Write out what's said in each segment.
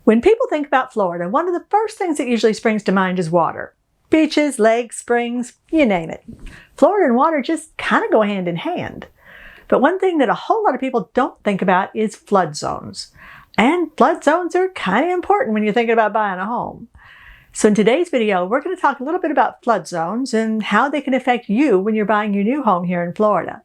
When people think about Florida, one of the first things that usually springs to mind is water. Beaches, lakes, springs, you name it. Florida and water just kind of go hand in hand. But one thing that a whole lot of people don't think about is flood zones. And flood zones are kind of important when you're thinking about buying a home. So in today's video, we're going to talk a little bit about flood zones and how they can affect you when you're buying your new home here in Florida.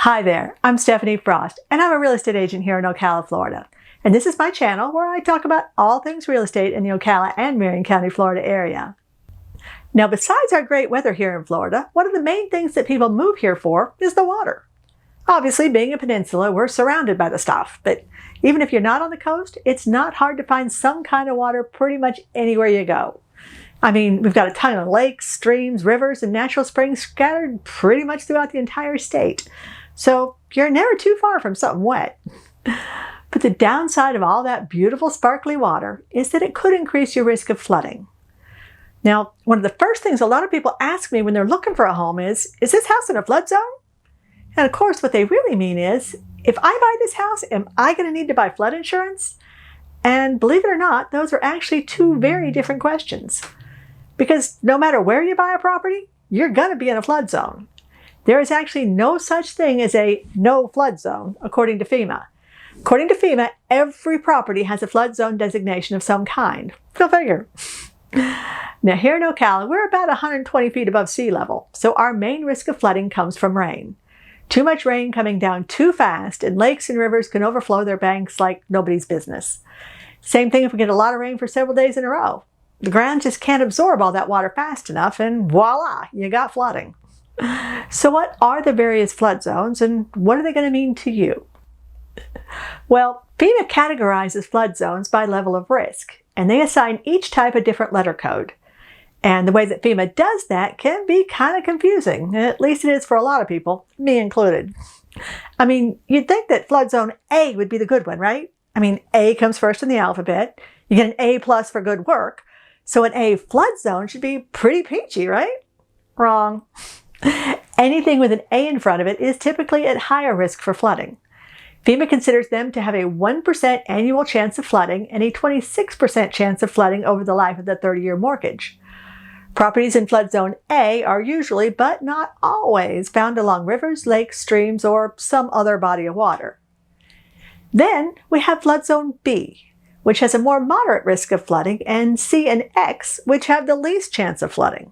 Hi there, I'm Stephanie Frost, and I'm a real estate agent here in Ocala, Florida. And this is my channel where I talk about all things real estate in the Ocala and Marion County, Florida area. Now, besides our great weather here in Florida, one of the main things that people move here for is the water. Obviously, being a peninsula, we're surrounded by the stuff, but even if you're not on the coast, it's not hard to find some kind of water pretty much anywhere you go. I mean, we've got a ton of lakes, streams, rivers, and natural springs scattered pretty much throughout the entire state. So you're never too far from something wet. But the downside of all that beautiful sparkly water is that it could increase your risk of flooding. Now, one of the first things a lot of people ask me when they're looking for a home is this house in a flood zone? And of course, what they really mean is, if I buy this house, am I going to need to buy flood insurance? And believe it or not, those are actually two very different questions. Because no matter where you buy a property, you're going to be in a flood zone. There is actually no such thing as a no flood zone, according to FEMA. According to FEMA, every property has a flood zone designation of some kind. Go figure. Now here in Ocala, we're about 120 feet above sea level, so our main risk of flooding comes from rain. Too much rain coming down too fast, and lakes and rivers can overflow their banks like nobody's business. Same thing if we get a lot of rain for several days in a row. The ground just can't absorb all that water fast enough, and voila, you got flooding. So what are the various flood zones, and what are they going to mean to you? Well, FEMA categorizes flood zones by level of risk, and they assign each type a different letter code. And the way that FEMA does that can be kind of confusing. At least it is for a lot of people, me included. I mean, you'd think that flood zone A would be the good one, right? I mean, A comes first in the alphabet. You get an A+ for good work. So an A flood zone should be pretty peachy, right? Wrong. Anything with an A in front of it is typically at higher risk for flooding. FEMA considers them to have a 1% annual chance of flooding and a 26% chance of flooding over the life of the 30-year mortgage. Properties in flood zone A are usually, but not always, found along rivers, lakes, streams, or some other body of water. Then we have flood zone B, which has a more moderate risk of flooding, and C and X, which have the least chance of flooding.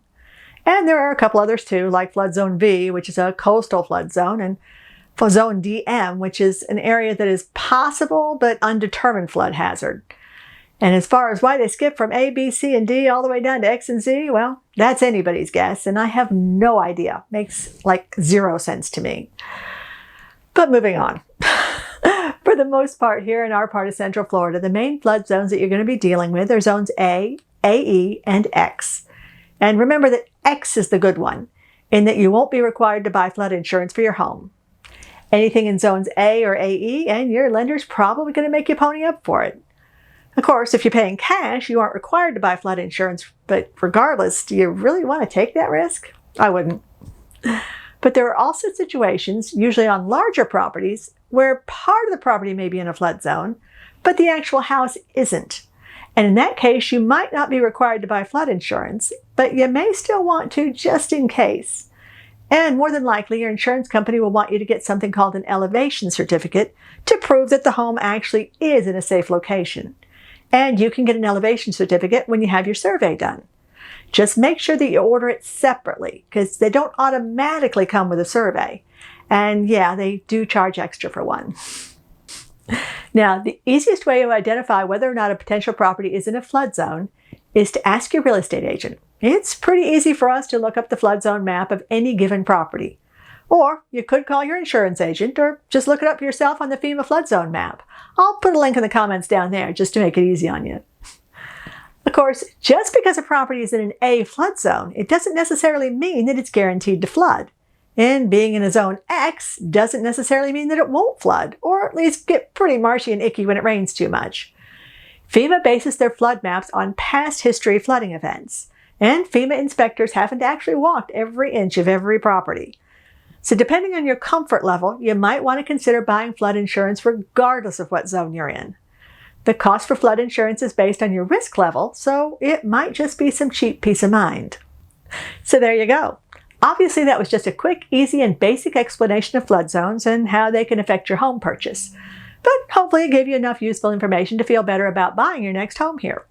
And there are a couple others too, like flood zone V, which is a coastal flood zone, and zone DM, which is an area that is possible but undetermined flood hazard. And as far as why they skip from A, B, C, and D all the way down to X and Z, well, that's anybody's guess, and I have no idea. Makes like zero sense to me. But moving on. For the most part here in our part of Central Florida, the main flood zones that you're going to be dealing with are zones A, AE, and X. And remember that X is the good one, in that you won't be required to buy flood insurance for your home. Anything in zones A or AE, and your lender's probably going to make you pony up for it. Of course, if you're paying cash, you aren't required to buy flood insurance, but regardless, do you really want to take that risk? I wouldn't. But there are also situations, usually on larger properties, where part of the property may be in a flood zone, but the actual house isn't. And in that case, you might not be required to buy flood insurance, but you may still want to just in case. And more than likely, your insurance company will want you to get something called an elevation certificate to prove that the home actually is in a safe location. And you can get an elevation certificate when you have your survey done. Just make sure that you order it separately, because they don't automatically come with a survey. And yeah, they do charge extra for one. Now, the easiest way to identify whether or not a potential property is in a flood zone is to ask your real estate agent. It's pretty easy for us to look up the flood zone map of any given property. Or you could call your insurance agent, or just look it up yourself on the FEMA flood zone map. I'll put a link in the comments down there just to make it easy on you. Of course, just because a property is in an A flood zone, it doesn't necessarily mean that it's guaranteed to flood. And being in a zone X doesn't necessarily mean that it won't flood, or at least get pretty marshy and icky when it rains too much. FEMA bases their flood maps on past history flooding events, and FEMA inspectors haven't actually walked every inch of every property. So depending on your comfort level, you might want to consider buying flood insurance regardless of what zone you're in. The cost for flood insurance is based on your risk level, so it might just be some cheap peace of mind. So there you go. Obviously, that was just a quick, easy, and basic explanation of flood zones and how they can affect your home purchase. But hopefully it gave you enough useful information to feel better about buying your next home here.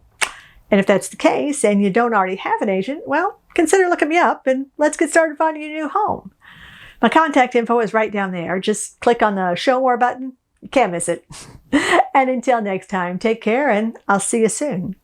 And if that's the case and you don't already have an agent, well, consider looking me up and let's get started finding a new home. My contact info is right down there. Just click on the Show More button. You can't miss it. And until next time, take care and I'll see you soon.